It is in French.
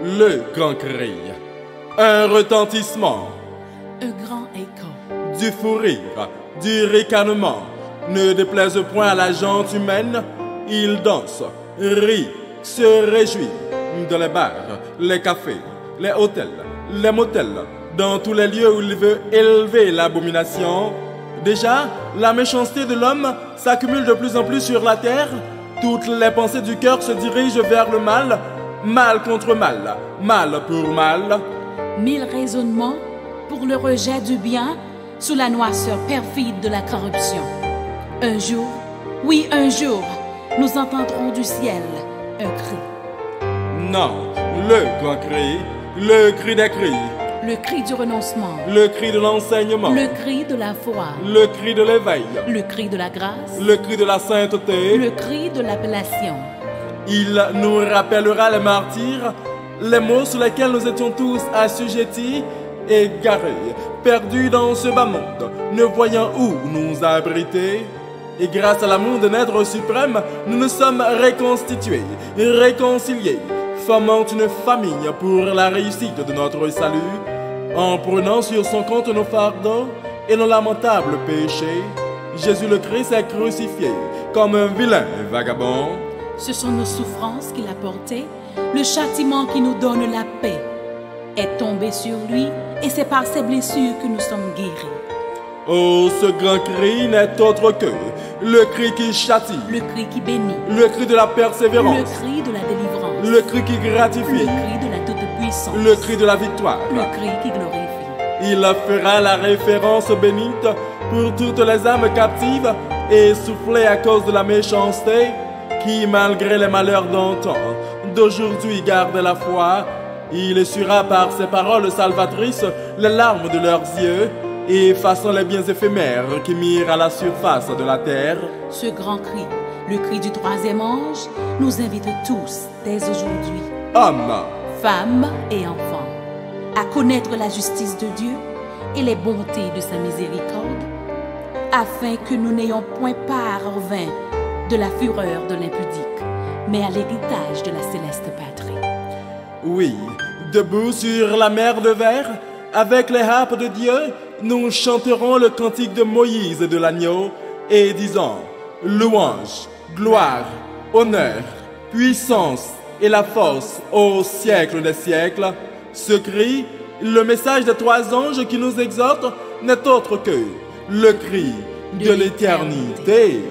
Le grand cri, un retentissement, un grand écho, du fou rire, du ricanement. Ne déplaise point à la gente humaine, il danse, rit, se réjouit. Dans les bars, les cafés, les hôtels, les motels, dans tous les lieux où il veut élever l'abomination. Déjà, la méchanceté de l'homme s'accumule de plus en plus sur la terre. Toutes les pensées du cœur se dirigent vers le mal, mal contre mal, mal pour mal. 1000 raisonnements pour le rejet du bien sous la noirceur perfide de la corruption. Un jour, oui un jour, nous entendrons du ciel un cri. Non, le grand cri, le cri des cris, Le cri du renoncement, le cri de l'enseignement, le cri de la foi, le cri de l'éveil, le cri de la grâce, le cri de la sainteté. le cri de l'appellation. Il nous rappellera les martyrs, les mots sur lesquels nous étions tous assujettis, égarés, perdus dans ce bas monde, ne voyant où nous abriter. Et grâce à l'amour de notre suprême, nous nous sommes reconstitués, réconciliés, formant une famille pour la réussite de notre salut, en prenant sur son compte nos fardeaux et nos lamentables péchés. Jésus le Christ est crucifié comme un vilain vagabond. Ce sont nos souffrances qu'il a portées, le châtiment qui nous donne la paix est tombé sur lui et c'est par ses blessures que nous sommes guéris. Oh, ce grand cri n'est autre que le cri qui châtie, Le cri qui bénit, le cri de la persévérance, le cri de la délivrance, le cri qui le gratifie, cri de la toute-puissance, le cri de la victoire. le cri qui glorifie. Il fera la référence bénite pour toutes les âmes captives et soufflées à cause de la méchanceté qui, malgré les malheurs d'antan, d'aujourd'hui gardent la foi. Il essuiera par ses paroles salvatrices les larmes de leurs yeux et effaçant les biens éphémères qui mirent à la surface de la terre. Ce grand cri, le cri du troisième ange, nous invite tous, dès aujourd'hui, Hommes, femmes et enfants, à connaître la justice de Dieu et les bontés de sa miséricorde, afin que nous n'ayons point part en vain de la fureur de l'impudique, mais à l'héritage de la céleste patrie. oui, debout sur la mer de verre, avec les harpes de Dieu, nous chanterons le cantique de Moïse et de l'agneau, et disant louange, gloire, honneur, puissance et la force au siècle des siècles. Ce cri, le message des trois anges qui nous exhortent, n'est autre que le cri de l'éternité.